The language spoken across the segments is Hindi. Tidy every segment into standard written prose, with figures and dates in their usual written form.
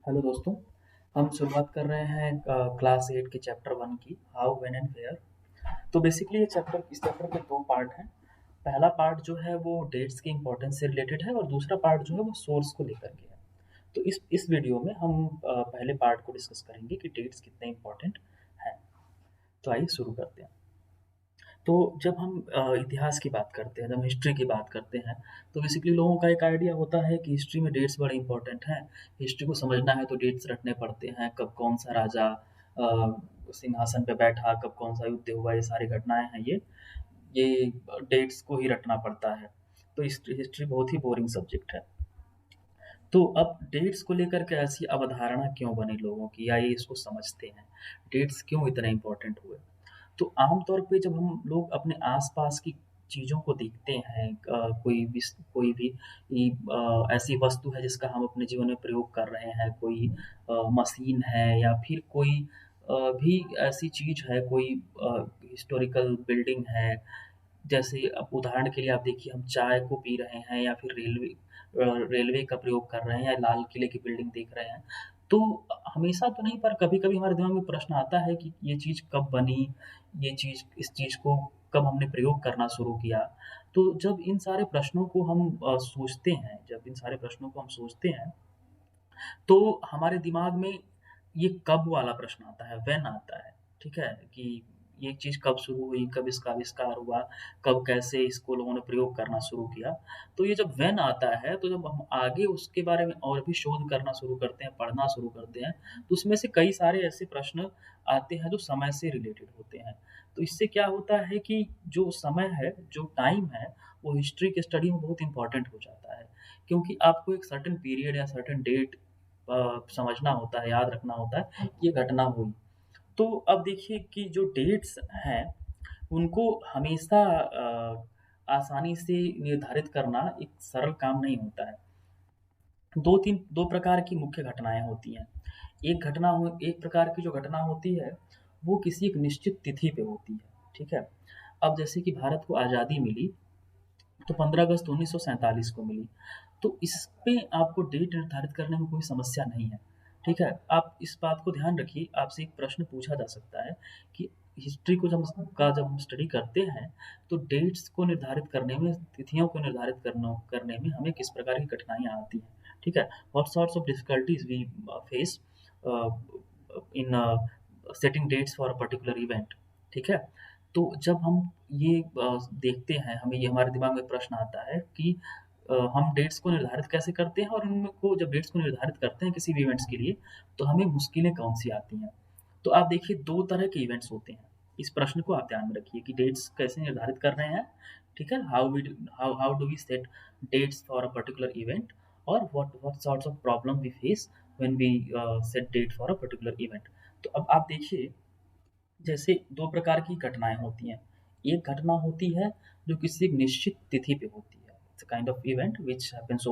हेलो दोस्तों। हम शुरुआत कर रहे हैं क्लास 8 के चैप्टर 1 की हाउ व्हेन एंड वेयर। तो बेसिकली इस चैप्टर के दो पार्ट हैं। पहला पार्ट जो है वो डेट्स की इंपॉर्टेंस से रिलेटेड है और दूसरा पार्ट जो है वो सोर्स को लेकर के है। तो इस वीडियो में हम पहले पार्ट को डिस्कस करेंगे कि डेट्स कितने इंपॉर्टेंट हैं। तो आइए शुरू करते हैं। तो जब हम इतिहास की बात करते हैं, जब हिस्ट्री की बात करते हैं, तो बेसिकली लोगों का एक आइडिया होता है कि हिस्ट्री में डेट्स बड़े इंपॉर्टेंट हैं। हिस्ट्री को समझना है तो डेट्स रटने पड़ते हैं, कब कौन सा राजा सिंहासन पे बैठा, कब कौन सा युद्ध हुआ, ये सारी घटनाएं हैं। ये डेट्स को ही रटना पड़ता है। तो हिस्ट्री बहुत ही बोरिंग सब्जेक्ट है। तो अब डेट्स को लेकर के ऐसी अवधारणा क्यों बनी लोगों की, या ये इसको समझते हैं, डेट्स क्यों इतने इंपॉर्टेंट हुए। तो आम तौर पे जब हम लोग अपने आस-पास की चीज़ों को देखते हैं, कोई भी ऐसी वस्तु है जिसका हम अपने जीवन में प्रयोग कर रहे हैं, कोई मशीन है या फिर कोई भी ऐसी चीज़ है, कोई हिस्टोरिकल बिल्डिंग है। जैसे अब उदाहरण के लिए आप देखिए, हम चाय को पी रहे हैं या फिर रेलवे का प्रयोग कर रहे हैं या लाल किले की बिल्डिंग देख रहे हैं। तो हमेशा तो नहीं, पर कभी-कभी हमारे दिमाग में प्रश्न आता है कि ये चीज़ कब बनी? इस चीज़ को कब हमने प्रयोग करना शुरू किया? तो जब इन सारे प्रश्नों को हम सोचते हैं, जब इन सारे प्रश्नों को हम सोचते हैं, तो हमारे दिमाग में ये कब वाला प्रश्न आता है, व्हेन आता है, ठीक है? कि ये चीज़ कब शुरू हुई, कब इसका आविष्कार हुआ, कब कैसे इसको लोगों ने प्रयोग करना शुरू किया। तो ये जब व्हेन आता है, तो जब हम आगे उसके बारे में और भी शोध करना शुरू करते हैं, पढ़ना शुरू करते हैं, तो उसमें से कई सारे ऐसे प्रश्न आते हैं जो समय से रिलेटेड होते हैं। तो इससे क्या होता है कि जो समय है, जो टाइम है, वो हिस्ट्री के स्टडी में बहुत इम्पोर्टेंट हो जाता है। क्योंकि आपको एक सर्टेन पीरियड या सर्टेन डेट समझना होता है, याद रखना होता है, ये घटना हुई। तो अब देखिए कि जो डेट्स हैं, उनको हमेशा आसानी से निर्धारित करना एक सरल काम नहीं होता है। 2 प्रकार की मुख्य घटनाएँ होती हैं। एक प्रकार की जो घटना होती है, वो किसी एक निश्चित तिथि पे होती है, ठीक है? अब जैसे कि भारत को आज़ादी मिली, तो 15 अगस्त 1947 को मिली। तो इसपे आपको डेट निर्धारित करने में कोई समस्या नहीं है, ठीक है? आप इस बात को ध्यान रखिए, आपसे एक प्रश्न पूछा जा सकता है कि हिस्ट्री को जब हम स्टडी करते हैं, तो डेट्स को निर्धारित करने में, तिथियों को निर्धारित करने में हमें किस प्रकार की कठिनाइयाँ आती हैं, ठीक है? What sorts of difficulties we face uh, in setting dates for a particular event, ठीक है? तो जब हम ये देखते हैं, हमें ये हमारे दिमाग में प्रश्न आता है कि हम डेट्स को निर्धारित कैसे करते हैं, और उनको जब डेट्स को निर्धारित करते हैं किसी भी इवेंट्स के लिए, तो हमें मुश्किलें कौन-सी आती हैं। तो आप देखिए, 2 तरह के इवेंट्स होते हैं। इस प्रश्न को आप ध्यान में रखिए कि डेट्स कैसे निर्धारित कर रहे हैं, ठीक है? How how do we set dates for a particular event, और what what sorts of problem we face when we set date for a particular event. तो अब आप देखिए, जैसे 2 प्रकार की घटनाएँ होती हैं। एक घटना होती है जो किसी एक निश्चित तिथि पे होती है। It's a kind of event which happens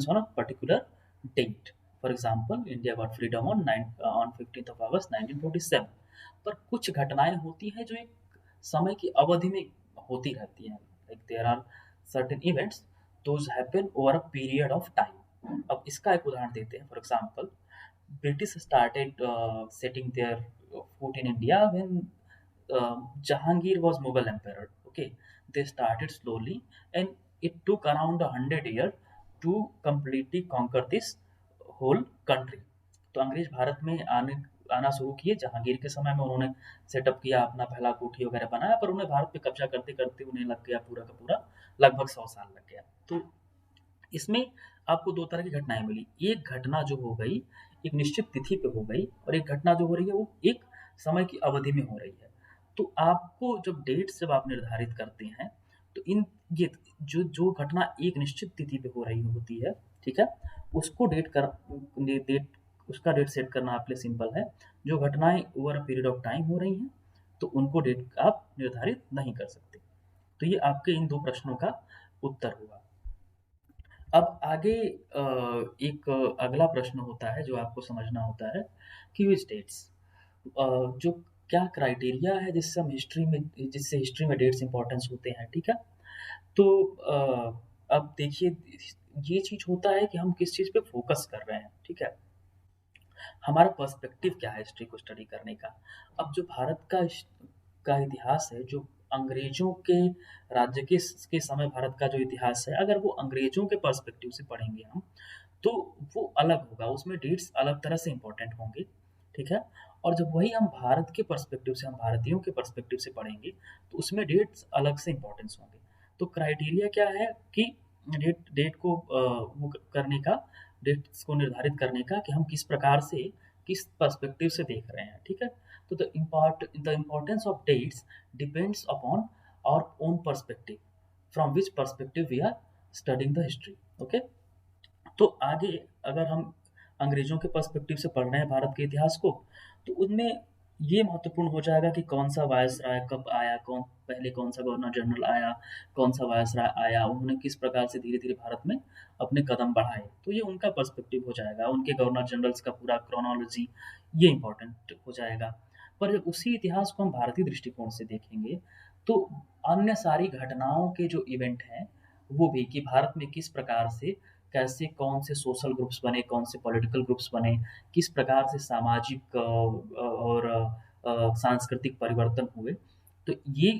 on a particular date. For example, India got freedom on 15th of August 1947। पर कुछ घटनाएँ होती हैं जो एक समय की अवधि में होती रहती हैं। Like there are certain events, those happen over a period of time. अब इसका एक उदाहरण देते हैं। For example, British started setting their foot in India when Jahangir was Mughal emperor. Okay, they started slowly, and it took around 100 years to completely conquer this whole country. तो अंग्रेज भारत में आना शुरू किए। जहांगीर के समय में उन्होंने सेटअप किया, अपना पहला कोठी वगैरह बनाया, पर उन्हें भारत पे कब्जा करते करते उन्हें लग गया पूरा का पूरा लगभग 100 साल लग गया। तो इसमें आपको 2 तरह की घटनाएँ मिली। एक घटना जो हो गई, एक निश्चित तिथि पे हो गई, और एक घटना जो हो रही है वो एक समय की अवधि में हो रही है। तो आपको जब आप निर्धारित करते हैं, तो इन ये जो जो घटना एक निश्चित तिथि पे हो रही होती है, ठीक है? उसको डेट कर ने डेट उसका डेट सेट करना आपके लिए सिंपल है। जो घटनाएँ over a period of time हो रही हैं, तो उनको डेट आप निर्धारित नहीं कर सकते। तो ये आपके इन 2 प्रश्नों का उत्तर हुआ। अब आगे एक अगला प्रश्न होता है जो आपको समझना होता है कि व्हिच डेट्स, जो क्या क्राइटेरिया है जिससे हिस्ट्री में डेट्स इम्पोर्टेंस होते हैं, ठीक है? तो अब देखिए, ये चीज़ होता है कि हम किस चीज़ पे फ़ोकस कर रहे हैं, ठीक है? हमारा पर्सपेक्टिव क्या है हिस्ट्री को स्टडी करने का। अब जो भारत का इतिहास है, जो अंग्रेज़ों के राज्य के समय भारत का जो इतिहास है, अगर वो अंग्रेज़ों के पर्सपेक्टिव से पढ़ेंगे हम, तो वो अलग होगा, उसमें डेट्स अलग तरह से इम्पोर्टेंट होंगे, ठीक है? और जब वही हम भारत के पर्सपेक्टिव से, हम भारतीयों के पर्सपेक्टिव से पढ़ेंगे, तो उसमें डेट्स अलग से इम्पोर्टेंस होंगे। तो क्राइटेरिया क्या है कि डेट डेट को वो करने का, डेट्स को निर्धारित करने का कि हम किस प्रकार से, किस पर्सपेक्टिव से देख रहे हैं, ठीक है? तो the importance of dates depends upon our own perspective, from which perspective we are studying the history, okay? तो आगे अगर हम अंग्रेज़ों के पर्सपेक्टिव से पढ़ रहे हैं भारत के इतिहास को, तो उनमें ये महत्वपूर्ण हो जाएगा कि कौन-सा वायसराय कब आया, कौन-सा गवर्नर जनरल आया, कौन-सा वायसराय आया, उन्होंने किस प्रकार से धीरे-धीरे भारत में अपने कदम बढ़ाए। तो ये उनका पर्सपेक्टिव हो जाएगा, उनके गवर्नर जनरल्स का पूरा क्रोनोलॉजी, ये इम्पोर्टेंट हो जाएगा। पर जब उसी इतिहास को हम भारतीय दृष्टिकोण से देखेंगे, तो अन्य सारी घटनाओं के जो इवेंट हैं, वो भी कि भारत में किस प्रकार से, कैसे कौन से सोशल ग्रुप्स बने, कौन से पॉलिटिकल ग्रुप्स बने, किस प्रकार से सामाजिक और सांस्कृतिक परिवर्तन हुए, तो ये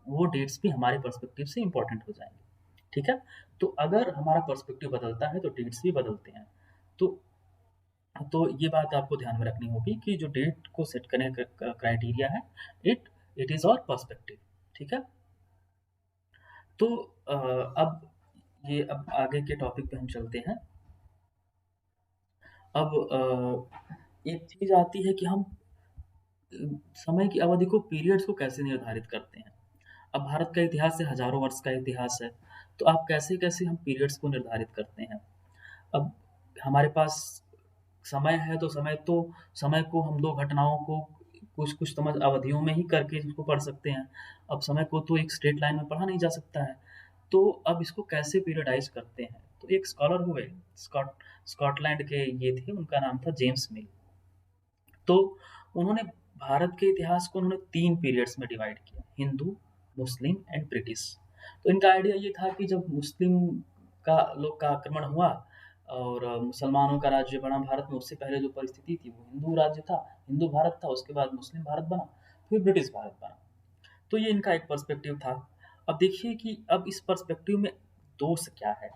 वो डेट्स भी हमारे पर्सपेक्टिव से इम्पोर्टेंट हो जाएँगे, ठीक है? तो अगर हमारा पर्सपेक्टिव बदलता है, तो डेट्स भी बदलते हैं। तो ये बात आपको ध्यान में रखनी होगी कि जो डेट को सेट करने का क्राइटेरिया है, it it is our perspective, ठीक है? तो अब अब आगे के टॉपिक पे हम चलते हैं। अब एक चीज़ आती है कि हम समय की अवधि को, पीरियड्स को कैसे निर्धारित करते हैं। अब भारत का इतिहास है, हज़ारों वर्ष का इतिहास है, तो आप कैसे-कैसे हम पीरियड्स को निर्धारित करते हैं। अब हमारे पास समय है, तो समय को हम 2 घटनाओं को कुछ-कुछ समझ अवधियों में ही करके इसको पढ़ सकते हैं। अब समय को तो एक स्ट्रेट लाइन में पढ़ा नहीं जा सकता है। तो अब इसको कैसे पीरियडाइज़ करते हैं? तो एक स्कॉलर हुए, स्कॉटलैंड के ये थे, उनका नाम था जेम्स मिल। तो उन्होंने भारत के इतिहास को उन्होंने 3 पीरियड्स में डिवाइड किया, हिंदू, मुस्लिम एंड ब्रिटिश। तो इनका आइडिया ये था कि जब मुस्लिम का लोग का आक्रमण हुआ और मुसलमानों का राज्य बना भारत में, उससे पहले जो परिस्थिति थी वो हिंदू राज्य था, हिंदू भारत था, उसके बाद मुस्लिम भारत बना, फिर ब्रिटिश भारत बना। तो ये इनका एक पर्सपेक्टिव था। अब देखिए कि अब इस पर्सपेक्टिव में दोष क्या है?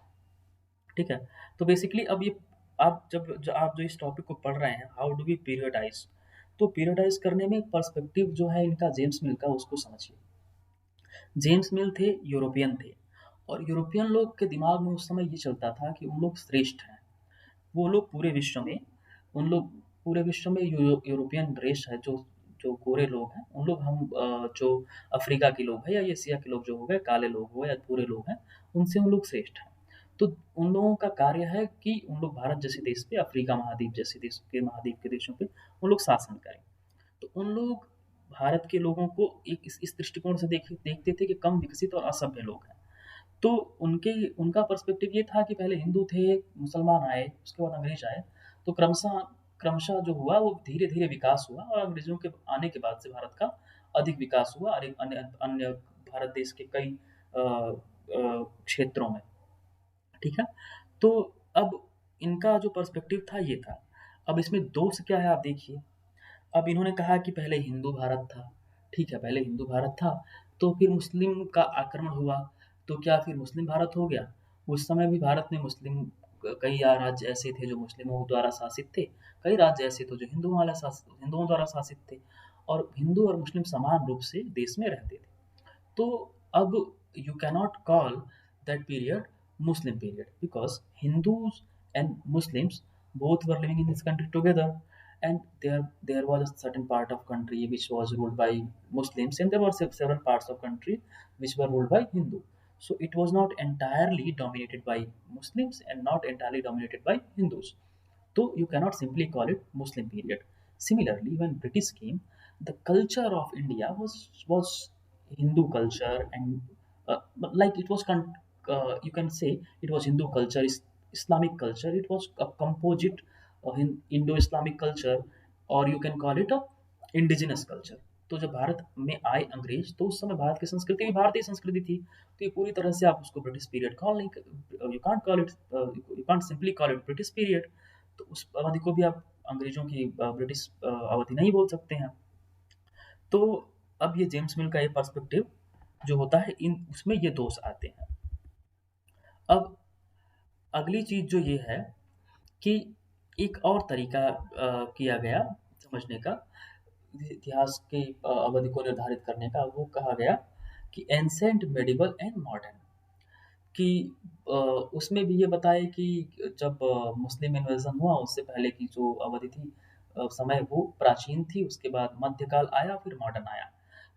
ठीक है? तो बेसिकली अब ये आप जो इस टॉपिक को पढ़ रहे हैं, हाउ डू वी पीरियडाइज़? तो पीरियडाइज़ करने में पर्सपेक्टिव जो है इनका जेम्स मिल का, उसको समझिए। जेम्स मिल थे, यूरोपियन थे, और यूरोपियन लोग के दिमाग में उस समय ये चलता था कि उन लोग श्रेष्ठ हैं। वो लोग पूरे विश्व में उन लोग पूरे विश्व में यूरोपियन रेस है, जो जो गोरे लोग हैं, उन लोग हम जो अफ्रीका के लोग हैं या एशिया के लोग जो हो गए, काले लोग हो या भूरे लोग हैं, उनसे उन लोग श्रेष्ठ हैं। तो उन लोगों का कार्य है कि उन लोग भारत जैसे देश पे, अफ्रीका महाद्वीप जैसे देश के महाद्वीप के देशों पे उन लोग शासन करें। तो उन लोग भारत के लोगों को एक इस दृष्टिकोण से देखते थे कि कम विकसित और असभ्य लोग हैं। तो उनके उनका पर्सपेक्टिव ये था कि पहले हिंदू थे, मुसलमान आए, उसके बाद अंग्रेज आए, तो क्रमशः क्रमशः जो हुआ वो धीरे-धीरे विकास हुआ, और अंग्रेज़ों के आने के बाद से भारत का अधिक विकास हुआ और एक अन्य अन्य भारत देश के कई क्षेत्रों में, ठीक है? तो अब इनका जो पर्सपेक्टिव था ये था। अब इसमें दोष क्या है आप देखिए। अब इन्होंने कहा कि पहले हिंदू भारत था, ठीक है, पहले हिंदू भारत था, तो फिर मुस्लिम का आक्रमण हुआ, तो क्या फिर मुस्लिम भारत हो गया? उस समय भी भारत में मुस्लिम कई राज्य ऐसे थे जो मुस्लिमों द्वारा शासित थे, कई राज्य ऐसे थे जो हिंदुओं द्वारा शासित थे, और हिंदू और मुस्लिम समान रूप से देश में रहते थे। तो अब you cannot call that period Muslim period, because Hindus and Muslims both were living in this country together, and there was a certain part of country which was ruled by Muslims, and there were several parts of country which were ruled by Hindu. So it was not entirely dominated by Muslims and not entirely dominated by Hindus. So you cannot simply call it Muslim period. Similarly, when British came, the culture of India was Hindu culture, and but like it was you can say it was Hindu culture, Islamic culture. It was a composite Indo-Islamic culture, or you can call it a indigenous culture. तो जब भारत में आए अंग्रेज तो उस समय भारत की संस्कृति भी भारतीय संस्कृति थी। तो ये पूरी तरह से आप उसको ब्रिटिश पीरियड कॉल नहीं you can't call it you can't simply call it British period. तो उस अवधि को भी आप अंग्रेजों की ब्रिटिश अवधि नहीं बोल सकते हैं। तो अब ये जेम्स मिल का ये पर्सपेक्टिव जो होता है इन उसमें ये दोष आते हैं। अब अगली चीज़ जो ये है कि एक और तरीका किया गया समझने का, इतिहास के अवधि को निर्धारित करने का, वो कहा गया कि एंसेंट, मेडिवल एंड मॉडर्न, कि उसमें भी ये बताए कि जब मुस्लिम इन्वेजन हुआ उससे पहले की जो अवधि थी, समय वो प्राचीन थी, उसके बाद मध्यकाल आया, फिर मॉडर्न आया।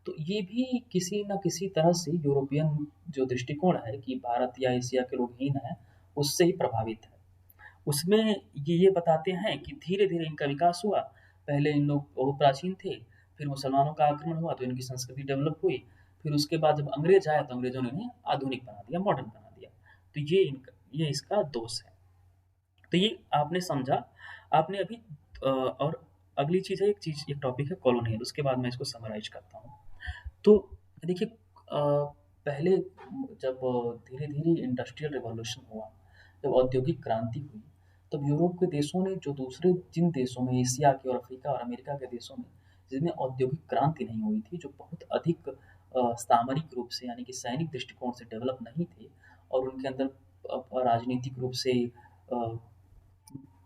तो ये भी किसी न किसी तरह से यूरोपियन जो दृष्टिकोण है कि भारत या एशिया के लोग हीन हैं, उससे ही प्रभावित है। उसमें ये बताते हैं कि धीरे-धीरे इनका विकास हुआ। पहले इन लोग बहुत प्राचीन थे, फिर मुसलमानों का आक्रमण हुआ तो इनकी संस्कृति डेवलप हुई। फिर उसके बाद जब अंग्रेज आए तो अंग्रेज़ों ने इन्हें आधुनिक बना दिया, मॉडर्न बना दिया। तो ये इसका दोष है। तो ये आपने समझा। आपने अभी और अगली चीज़ है, एक टॉपिक है कॉलोनियल, उसके बाद मैं इसको समराइज़ करता हूँ। तो देखिए, पहले जब धीरे-धीरे इंडस्ट्रियल रिवॉल्यूशन हुआ, जब औद्योगिक क्रांति हुई, तब यूरोप के देशों ने जो दूसरे जिन देशों में, एशिया के और अफ्रीका और अमेरिका के देशों में, जिनमें औद्योगिक क्रांति नहीं हुई थी, जो बहुत अधिक सामरिक रूप से यानी कि सैनिक दृष्टिकोण से डेवलप नहीं थे और उनके अंदर राजनीतिक रूप से अ,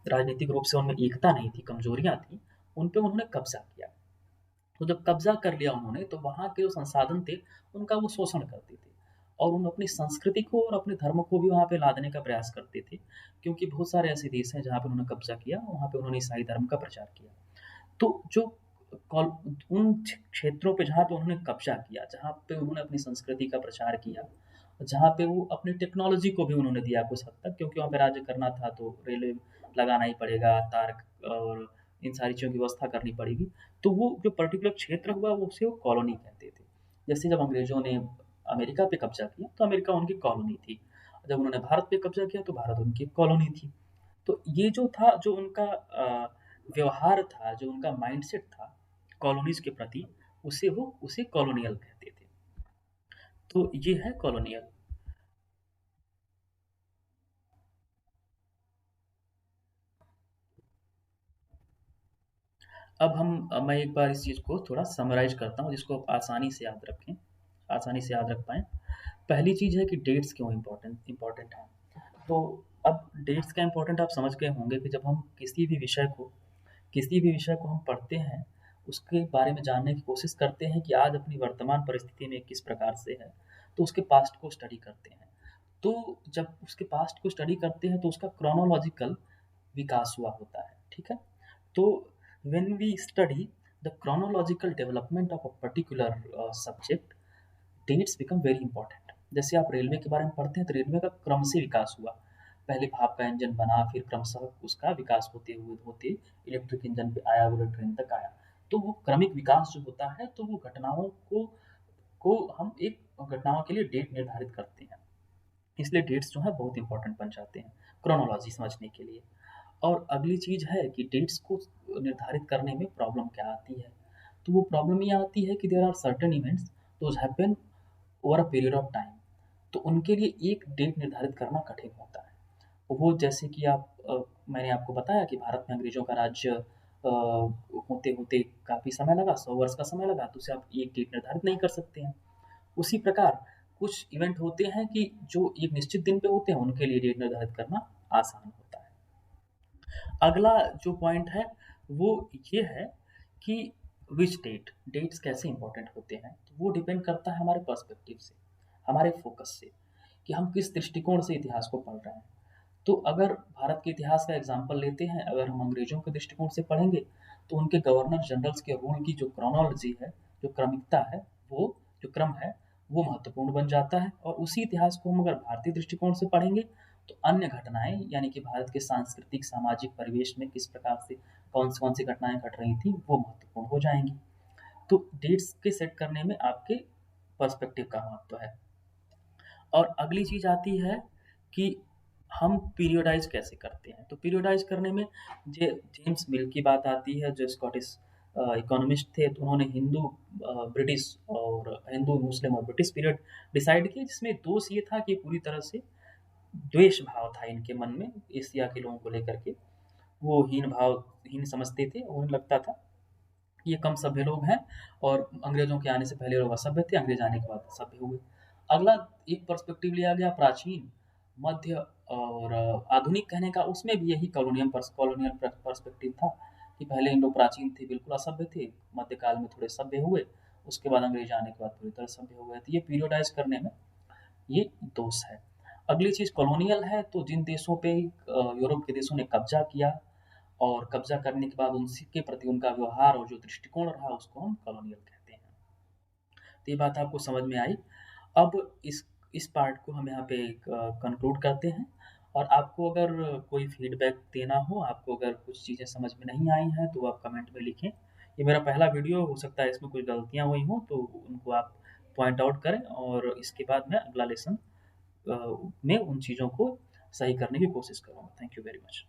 उनमें एकता नहीं थी, कमजोरियाँ थी, उन पे उन्होंने कब्जा किया। तो जब कब्जा कर लिया उन्होंने तो वहाँ के जो संसाधन थे उनका वो शोषण करते थे और उन अपनी संस्कृति को और अपने धर्म को भी वहाँ पे लादने का प्रयास करते थे, क्योंकि बहुत सारे ऐसे देश हैं जहाँ पे उन्होंने कब्जा किया, वहाँ पे उन्होंने ईसाई धर्म का प्रचार किया। तो जो उन क्षेत्रों पे जहाँ पे उन्होंने कब्जा किया, जहाँ पे उन्होंने अपनी संस्कृति का प्रचार किया, जहाँ पे वो अपनी टेक्नोलॉजी को भी उन्होंने दिया कुछ हद तक, क्योंकि वहाँ पे राज्य करना था तो रेलवे लगाना ही पड़ेगा, तार और इन सारी चीज़ों की व्यवस्था करनी पड़ेगी। तो वो जो पर्टिकुलर क्षेत्र हुआ वो उसे वो कॉलोनी कहते थे। जैसे जब अंग्रेज़ों ने अमेरिका पे कब्जा किया तो अमेरिका उनकी कॉलोनी थी। जब उन्होंने भारत पे कब्जा किया तो भारत उनकी कॉलोनी थी। तो ये जो था, जो उनका व्यवहार था, जो उनका माइंडसेट था कॉलोनीज़ के प्रति, उसे कॉलोनियल कहते थे। तो ये है कॉलोनियल। मैं एक बार इस चीज़ को थोड़ा समराइज़ करता हूँ जिसको आप आसानी से याद रखें, आसानी से याद रख पाएँ। पहली चीज़ है कि डेट्स क्यों इम्पोर्टेंट हैं। तो अब डेट्स का इम्पोर्टेंट आप समझ गए होंगे कि जब हम किसी भी विषय को हम पढ़ते हैं, उसके बारे में जानने की कोशिश करते हैं कि आज अपनी वर्तमान परिस्थिति में किस प्रकार से है, तो उसके पास्ट को स्टडी करते हैं। तो जब उसके पास्ट को स्टडी करते हैं तो उसका क्रोनोलॉजिकल विकास हुआ होता है, ठीक है? तो when we study the chronological development of a particular subject, dates become very important. जैसे आप रेलवे के बारे में पढ़ते हैं तो रेलवे का क्रम से विकास हुआ। पहले भाप का इंजन बना, फिर क्रमशः उसका विकास होते हुए होते इलेक्ट्रिक इंजन पे आया, बुलेट ट्रेन तक आया। तो वो क्रमिक विकास जो होता है, तो वो घटनाओं को हम एक घटनाओं के लिए डेट निर्धारित करते हैं। इसलिए डेट्स जो है बहुत इंपॉर्टेंट बन जाते हैं क्रोनोलॉजी समझने के लिए। और अगली चीज़ है कि डेट्स को निर्धारित करने में प्रॉब्लम क्या आती है। तो वो प्रॉब्लम ये आती है कि there are certain events those happen over a period of time. तो उनके लिए एक डेट निर्धारित करना कठिन होता है। वो जैसे कि मैंने आपको बताया कि भारत में अंग्रेजों का राज्य होते होते काफ़ी समय लगा, 100 वर्ष का समय लगा, तो उसे आप एक डेट निर्धारित नहीं कर सकते हैं। उसी प्रकार कुछ इवेंट होते हैं कि जो एक निश्चित दिन पे होते हैं, उनके लिए डेट निर्धारित करना आसान होता है। अगला जो पॉइंट है वो ये है कि विच डेट्स कैसे इंपॉर्टेंट होते हैं, तो वो डिपेंड करता है हमारे पर्सपेक्टिव से, हमारे फोकस से, कि हम किस दृष्टिकोण से इतिहास को पढ़ रहे हैं। तो अगर भारत के इतिहास का एग्जाम्पल लेते हैं, अगर हम अंग्रेजों के दृष्टिकोण से पढ़ेंगे तो उनके गवर्नर जनरल्स के रूल की जो क्रोनोलॉजी है, जो क्रमिकता है, वो जो क्रम है, वो महत्वपूर्ण बन जाता है। और उसी इतिहास को हम अगर भारतीय दृष्टिकोण से पढ़ेंगे तो अन्य घटनाएं यानी कि भारत के सांस्कृतिक सामाजिक परिवेश में किस प्रकार से कौन सी घटनाएं घट रही थी, वो महत्वपूर्ण हो जाएंगी। तो डेट्स के सेट करने में आपके पर्सपेक्टिव का महत्व है। और अगली चीज आती है कि हम पीरियोडाइज कैसे करते हैं। तो पीरियोडाइज करने में जेम्स मिल की बात आती है, जो स्कॉटिश इकोनॉमिस्ट थे, तो उन्होंने ब्रिटिश और हिंदू, मुस्लिम और ब्रिटिश पीरियड डिसाइड किया, जिसमें दोष ये था कि पूरी तरह से द्वेष भाव था इनके मन में एशिया के लोगों को लेकर के। वो हीन समझते थे और उन्हें लगता था ये कम सभ्य लोग हैं और अंग्रेजों के आने से पहले लोग असभ्य थे, अंग्रेज आने के बाद सभ्य हुए। अगला एक पर्सपेक्टिव लिया गया प्राचीन, मध्य और आधुनिक कहने का, उसमें भी यही कॉलोनियल पर्सपेक्टिव था कि पहले इन लोग प्राचीन थे, बिल्कुल असभ्य थे, मध्यकाल में थोड़े सभ्य हुए, उसके बाद अंग्रेज आने के बाद पूरी तरह सभ्य हो गए। तो ये पीरियोडाइज करने में ये दोष है। अगली चीज़ कॉलोनियल है, तो जिन देशों पे यूरोप के देशों ने कब्जा किया और कब्जा करने के बाद उनके के प्रति उनका व्यवहार और जो दृष्टिकोण रहा, उसको हम कॉलोनियल कहते हैं। तो ये बात आपको समझ में आई। अब इस पार्ट को हम यहाँ पे कंक्लूड करते हैं। और आपको अगर कोई फीडबैक देना हो, आपको अगर कुछ चीज़ें समझ में नहीं आई हैं, तो आप कमेंट में लिखें। ये मेरा पहला वीडियो हो सकता है इसमें कुछ गलतियाँ हुई हों, तो उनको आप पॉइंट आउट करें और इसके बाद मैं अगला लेसन में उन चीज़ों को सही करने की कोशिश करूँगा। Thank you very much.